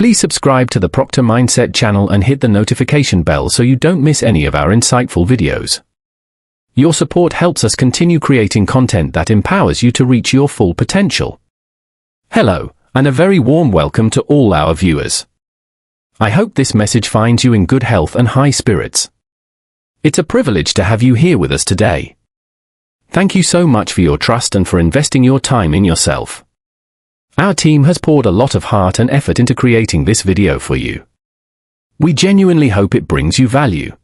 Please subscribe to the Proctor Mindset channel and hit the notification bell so you don't miss any of our insightful videos. Your support helps us continue creating content that empowers you to reach your full potential. Hello, and a very warm welcome to all our viewers. I hope this message finds you in good health and high spirits. It's a privilege to have you here with us today. Thank you so much for your trust and for investing your time in yourself. Our team has poured a lot of heart and effort into creating this video for you. We genuinely hope it brings you value.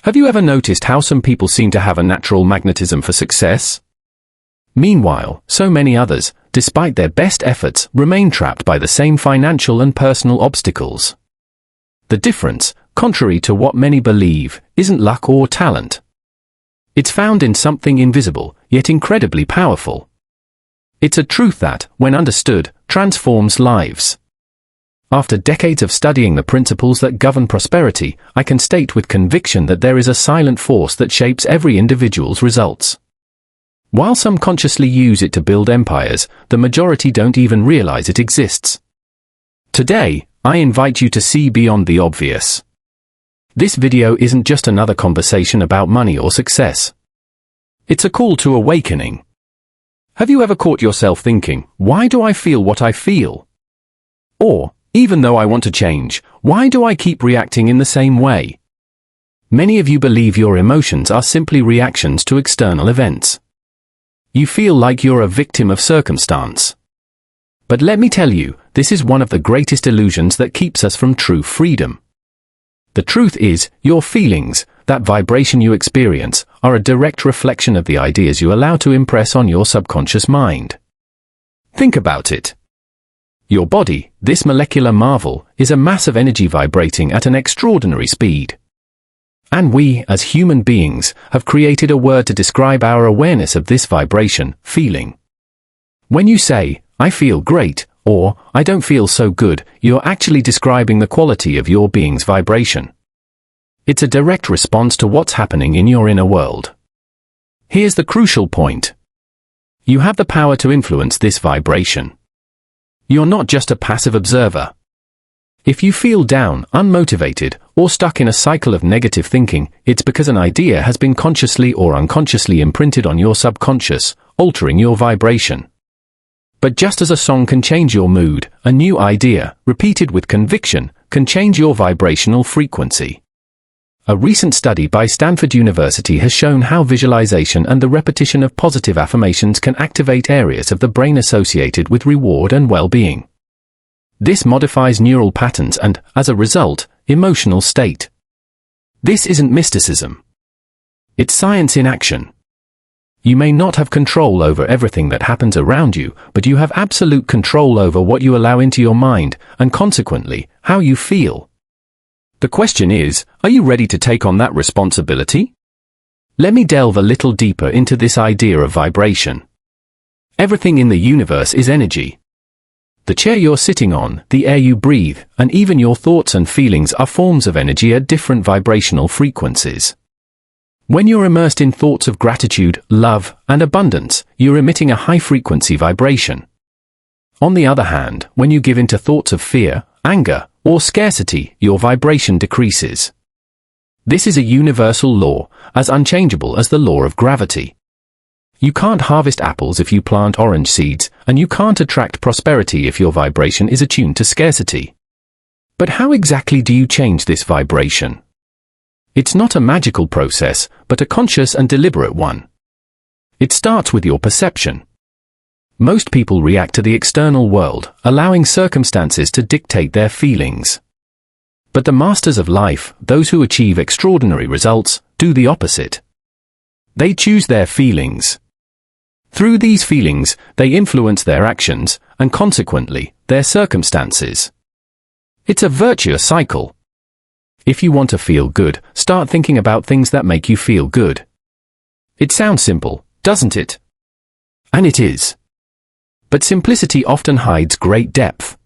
Have you ever noticed how some people seem to have a natural magnetism for success? Meanwhile, so many others, despite their best efforts, remain trapped by the same financial and personal obstacles. The difference, contrary to what many believe, isn't luck or talent. It's found in something invisible, yet incredibly powerful. It's a truth that, when understood, transforms lives. After decades of studying the principles that govern prosperity, I can state with conviction that there is a silent force that shapes every individual's results. While some consciously use it to build empires, the majority don't even realize it exists. Today, I invite you to see beyond the obvious. This video isn't just another conversation about money or success. It's a call to awakening. Have you ever caught yourself thinking, why do I feel what I feel? Or, even though I want to change, why do I keep reacting in the same way? Many of you believe your emotions are simply reactions to external events. You feel like you're a victim of circumstance. But let me tell you, this is one of the greatest illusions that keeps us from true freedom. The truth is, your feelings, that vibration you experience, are a direct reflection of the ideas you allow to impress on your subconscious mind. Think about it. Your body, this molecular marvel, is a mass of energy vibrating at an extraordinary speed. And we, as human beings, have created a word to describe our awareness of this vibration, feeling. When you say, I feel great, or, I don't feel so good, you're actually describing the quality of your being's vibration. It's a direct response to what's happening in your inner world. Here's the crucial point. You have the power to influence this vibration. You're not just a passive observer. If you feel down, unmotivated, or stuck in a cycle of negative thinking, it's because an idea has been consciously or unconsciously imprinted on your subconscious, altering your vibration. But just as a song can change your mood, a new idea, repeated with conviction, can change your vibrational frequency. A recent study by Stanford University has shown how visualization and the repetition of positive affirmations can activate areas of the brain associated with reward and well-being. This modifies neural patterns and, as a result, emotional state. This isn't mysticism. It's science in action. You may not have control over everything that happens around you, but you have absolute control over what you allow into your mind, and consequently, how you feel. The question is, are you ready to take on that responsibility? Let me delve a little deeper into this idea of vibration. Everything in the universe is energy. The chair you're sitting on, the air you breathe, and even your thoughts and feelings are forms of energy at different vibrational frequencies. When you're immersed in thoughts of gratitude, love, and abundance, you're emitting a high-frequency vibration. On the other hand, when you give in to thoughts of fear, anger, or scarcity, your vibration decreases. This is a universal law, as unchangeable as the law of gravity. You can't harvest apples if you plant orange seeds, and you can't attract prosperity if your vibration is attuned to scarcity. But how exactly do you change this vibration? It's not a magical process, but a conscious and deliberate one. It starts with your perception. Most people react to the external world, allowing circumstances to dictate their feelings. But the masters of life, those who achieve extraordinary results, do the opposite. They choose their feelings. Through these feelings, they influence their actions, and consequently, their circumstances. It's a virtuous cycle. If you want to feel good, start thinking about things that make you feel good. It sounds simple, doesn't it? And it is. But simplicity often hides great depth.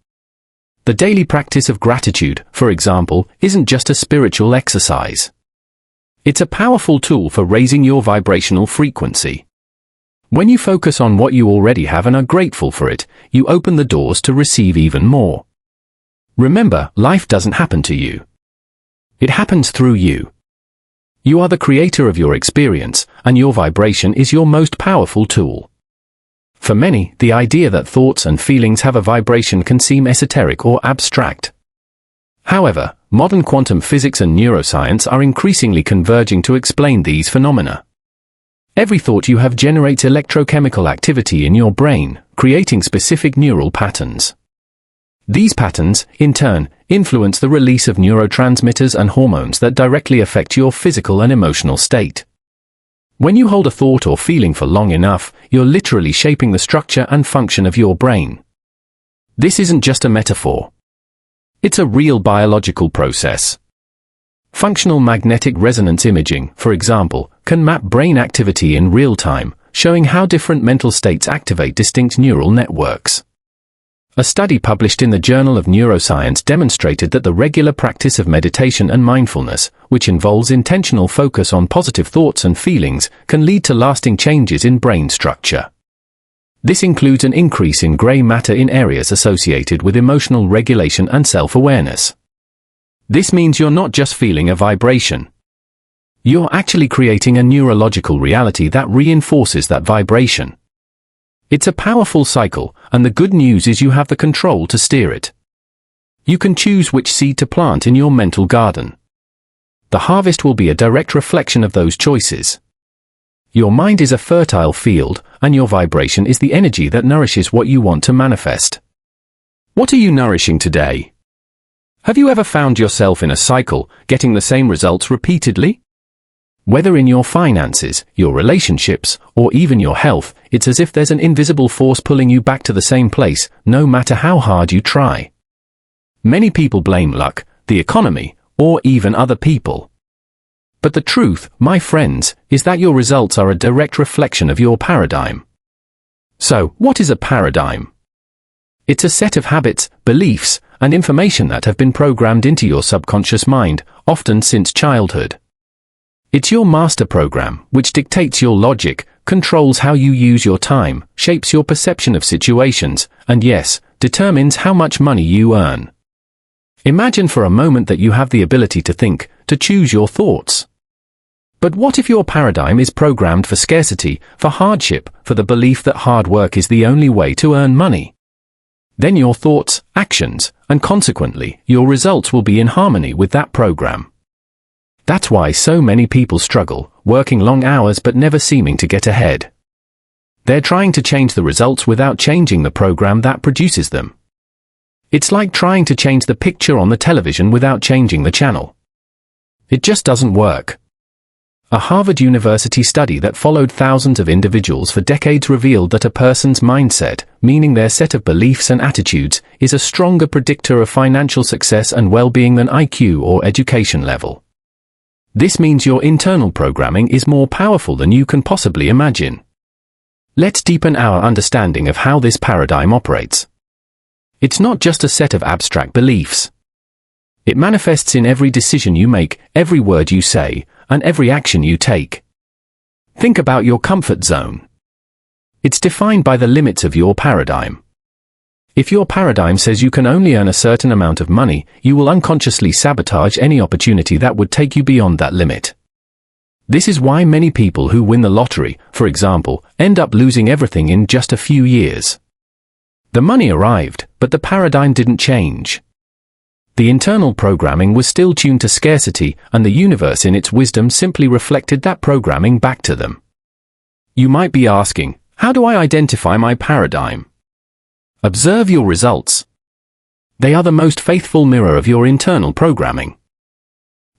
The daily practice of gratitude, for example, isn't just a spiritual exercise. It's a powerful tool for raising your vibrational frequency. When you focus on what you already have and are grateful for it, you open the doors to receive even more. Remember, life doesn't happen to you. It happens through you. You are the creator of your experience, and your vibration is your most powerful tool. For many, the idea that thoughts and feelings have a vibration can seem esoteric or abstract. However, modern quantum physics and neuroscience are increasingly converging to explain these phenomena. Every thought you have generates electrochemical activity in your brain, creating specific neural patterns. These patterns, in turn, influence the release of neurotransmitters and hormones that directly affect your physical and emotional state. When you hold a thought or feeling for long enough, you're literally shaping the structure and function of your brain. This isn't just a metaphor. It's a real biological process. Functional magnetic resonance imaging, for example, can map brain activity in real time, showing how different mental states activate distinct neural networks. A study published in the Journal of Neuroscience demonstrated that the regular practice of meditation and mindfulness, which involves intentional focus on positive thoughts and feelings, can lead to lasting changes in brain structure. This includes an increase in gray matter in areas associated with emotional regulation and self-awareness. This means you're not just feeling a vibration. You're actually creating a neurological reality that reinforces that vibration. It's a powerful cycle, and the good news is you have the control to steer it. You can choose which seed to plant in your mental garden. The harvest will be a direct reflection of those choices. Your mind is a fertile field, and your vibration is the energy that nourishes what you want to manifest. What are you nourishing today? Have you ever found yourself in a cycle, getting the same results repeatedly? Whether in your finances, your relationships, or even your health, it's as if there's an invisible force pulling you back to the same place, no matter how hard you try. Many people blame luck, the economy, or even other people. But the truth, my friends, is that your results are a direct reflection of your paradigm. So, what is a paradigm? It's a set of habits, beliefs, and information that have been programmed into your subconscious mind, often since childhood. It's your master program, which dictates your logic, controls how you use your time, shapes your perception of situations, and yes, determines how much money you earn. Imagine for a moment that you have the ability to think, to choose your thoughts. But what if your paradigm is programmed for scarcity, for hardship, for the belief that hard work is the only way to earn money? Then your thoughts, actions, and consequently, your results will be in harmony with that program. That's why so many people struggle, working long hours but never seeming to get ahead. They're trying to change the results without changing the program that produces them. It's like trying to change the picture on the television without changing the channel. It just doesn't work. A Harvard University study that followed thousands of individuals for decades revealed that a person's mindset, meaning their set of beliefs and attitudes, is a stronger predictor of financial success and well-being than IQ or education level. This means your internal programming is more powerful than you can possibly imagine. Let's deepen our understanding of how this paradigm operates. It's not just a set of abstract beliefs. It manifests in every decision you make, every word you say, and every action you take. Think about your comfort zone. It's defined by the limits of your paradigm. If your paradigm says you can only earn a certain amount of money, you will unconsciously sabotage any opportunity that would take you beyond that limit. This is why many people who win the lottery, for example, end up losing everything in just a few years. The money arrived, but the paradigm didn't change. The internal programming was still tuned to scarcity, and the universe in its wisdom simply reflected that programming back to them. You might be asking, how do I identify my paradigm? Observe your results. They are the most faithful mirror of your internal programming.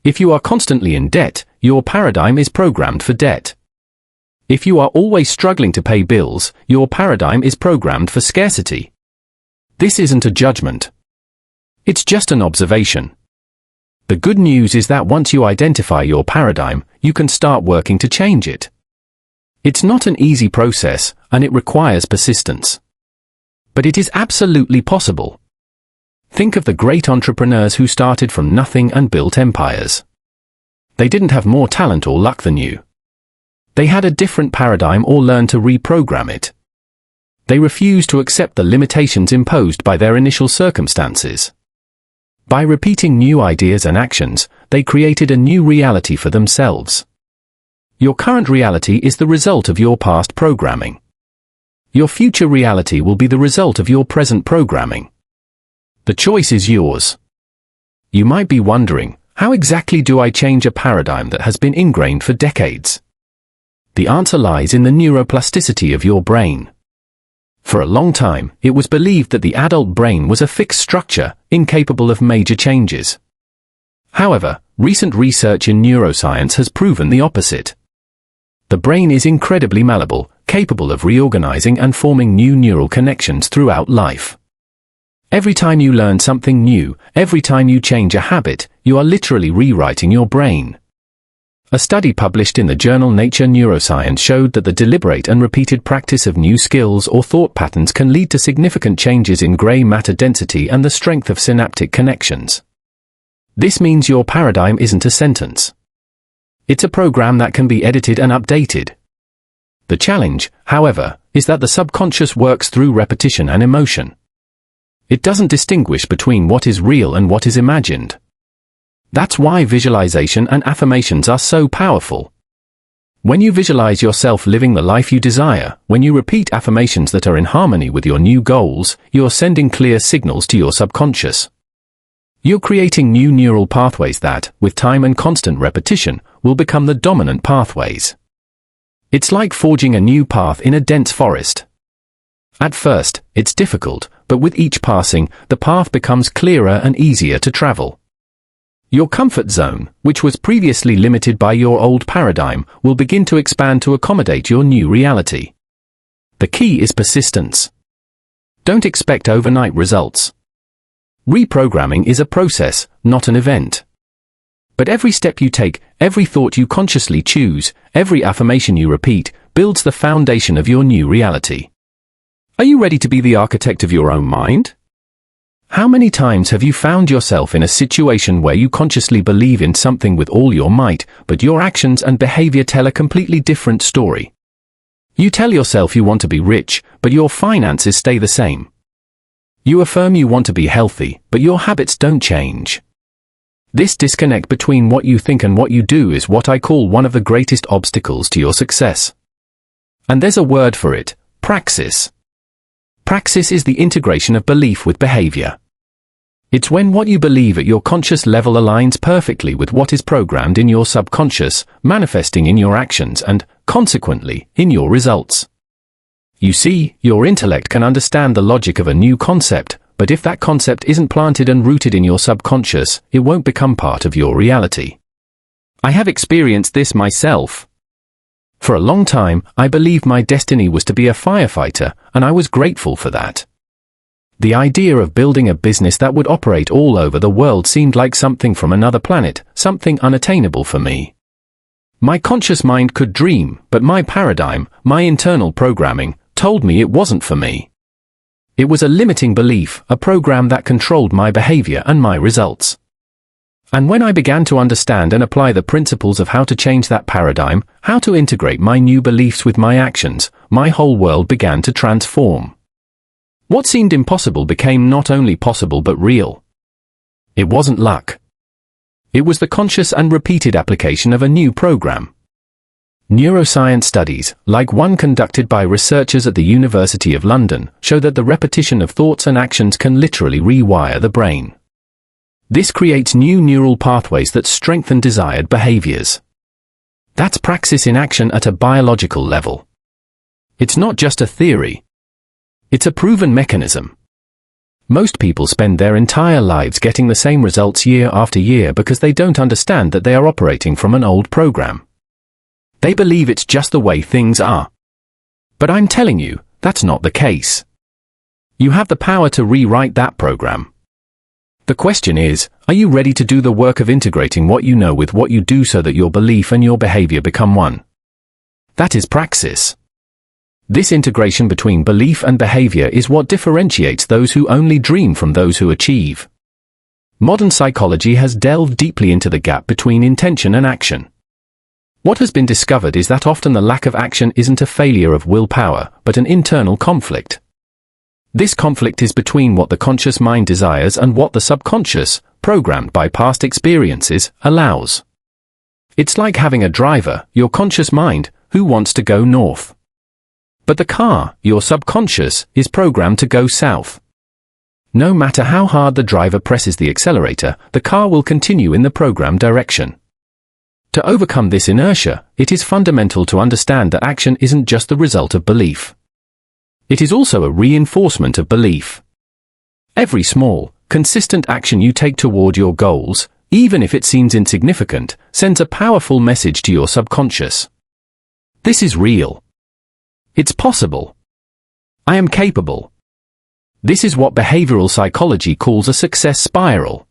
If you are constantly in debt, your paradigm is programmed for debt. If you are always struggling to pay bills, your paradigm is programmed for scarcity. This isn't a judgment. It's just an observation. The good news is that once you identify your paradigm, you can start working to change it. It's not an easy process, and it requires persistence. But it is absolutely possible. Think of the great entrepreneurs who started from nothing and built empires. They didn't have more talent or luck than you. They had a different paradigm or learned to reprogram it. They refused to accept the limitations imposed by their initial circumstances. By repeating new ideas and actions, they created a new reality for themselves. Your current reality is the result of your past programming. Your future reality will be the result of your present programming. The choice is yours. You might be wondering, how exactly do I change a paradigm that has been ingrained for decades? The answer lies in the neuroplasticity of your brain. For a long time, it was believed that the adult brain was a fixed structure, incapable of major changes. However, recent research in neuroscience has proven the opposite. The brain is incredibly malleable, capable of reorganizing and forming new neural connections throughout life. Every time you learn something new, every time you change a habit, you are literally rewriting your brain. A study published in the journal Nature Neuroscience showed that the deliberate and repeated practice of new skills or thought patterns can lead to significant changes in gray matter density and the strength of synaptic connections. This means your paradigm isn't a sentence. It's a program that can be edited and updated. The challenge, however, is that the subconscious works through repetition and emotion. It doesn't distinguish between what is real and what is imagined. That's why visualization and affirmations are so powerful. When you visualize yourself living the life you desire, when you repeat affirmations that are in harmony with your new goals, you're sending clear signals to your subconscious. You're creating new neural pathways that, with time and constant repetition, will become the dominant pathways. It's like forging a new path in a dense forest. At first, it's difficult, but with each passing, the path becomes clearer and easier to travel. Your comfort zone, which was previously limited by your old paradigm, will begin to expand to accommodate your new reality. The key is persistence. Don't expect overnight results. Reprogramming is a process, not an event. But every step you take, every thought you consciously choose, every affirmation you repeat, builds the foundation of your new reality. Are you ready to be the architect of your own mind? How many times have you found yourself in a situation where you consciously believe in something with all your might, but your actions and behavior tell a completely different story? You tell yourself you want to be rich, but your finances stay the same. You affirm you want to be healthy, but your habits don't change. This disconnect between what you think and what you do is what I call one of the greatest obstacles to your success. And there's a word for it: praxis. Praxis is the integration of belief with behavior. It's when what you believe at your conscious level aligns perfectly with what is programmed in your subconscious, manifesting in your actions and, consequently, in your results. You see, your intellect can understand the logic of a new concept, but if that concept isn't planted and rooted in your subconscious, it won't become part of your reality. I have experienced this myself. For a long time, I believed my destiny was to be a firefighter, and I was grateful for that. The idea of building a business that would operate all over the world seemed like something from another planet, something unattainable for me. My conscious mind could dream, but my paradigm, my internal programming, told me it wasn't for me. It was a limiting belief, a program that controlled my behavior and my results. And when I began to understand and apply the principles of how to change that paradigm, how to integrate my new beliefs with my actions, my whole world began to transform. What seemed impossible became not only possible but real. It wasn't luck. It was the conscious and repeated application of a new program. Neuroscience studies, like one conducted by researchers at the University of London, show that the repetition of thoughts and actions can literally rewire the brain. This creates new neural pathways that strengthen desired behaviors. That's praxis in action at a biological level. It's not just a theory. It's a proven mechanism. Most people spend their entire lives getting the same results year after year because they don't understand that they are operating from an old program. They believe it's just the way things are. But I'm telling you, that's not the case. You have the power to rewrite that program. The question is, are you ready to do the work of integrating what you know with what you do so that your belief and your behavior become one? That is praxis. This integration between belief and behavior is what differentiates those who only dream from those who achieve. Modern psychology has delved deeply into the gap between intention and action. What has been discovered is that often the lack of action isn't a failure of willpower, but an internal conflict. This conflict is between what the conscious mind desires and what the subconscious, programmed by past experiences, allows. It's like having a driver, your conscious mind, who wants to go north. But the car, your subconscious, is programmed to go south. No matter how hard the driver presses the accelerator, the car will continue in the programmed direction. To overcome this inertia, it is fundamental to understand that action isn't just the result of belief. It is also a reinforcement of belief. Every small, consistent action you take toward your goals, even if it seems insignificant, sends a powerful message to your subconscious. This is real. It's possible. I am capable. This is what behavioral psychology calls a success spiral.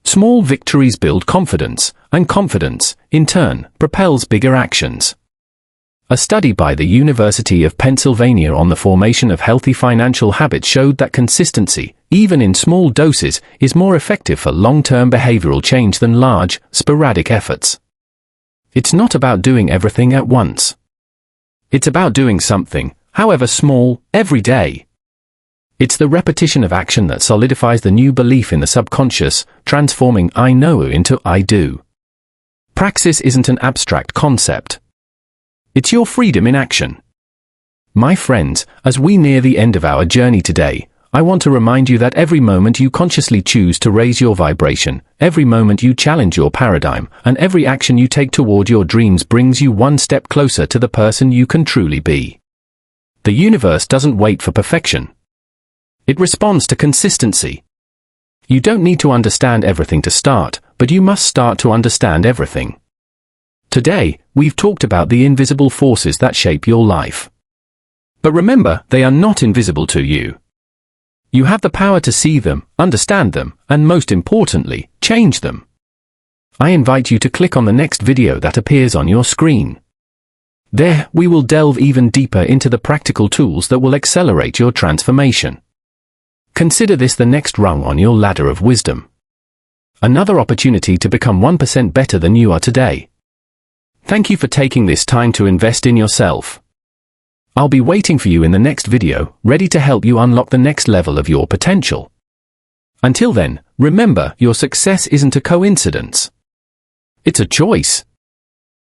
Small victories build confidence, and confidence, in turn, propels bigger actions. A study by the University of Pennsylvania on the formation of healthy financial habits showed that consistency, even in small doses, is more effective for long-term behavioral change than large, sporadic efforts. It's not about doing everything at once. It's about doing something, however small, every day. It's the repetition of action that solidifies the new belief in the subconscious, transforming I know into I do. Praxis isn't an abstract concept. It's your freedom in action. My friends, as we near the end of our journey today, I want to remind you that every moment you consciously choose to raise your vibration, every moment you challenge your paradigm, and every action you take toward your dreams brings you one step closer to the person you can truly be. The universe doesn't wait for perfection. It responds to consistency. You don't need to understand everything to start, but you must start to understand everything. Today, we've talked about the invisible forces that shape your life. But remember, they are not invisible to you. You have the power to see them, understand them, and most importantly, change them. I invite you to click on the next video that appears on your screen. There, we will delve even deeper into the practical tools that will accelerate your transformation. Consider this the next rung on your ladder of wisdom. Another opportunity to become 1% better than you are today. Thank you for taking this time to invest in yourself. I'll be waiting for you in the next video, ready to help you unlock the next level of your potential. Until then, remember, your success isn't a coincidence. It's a choice.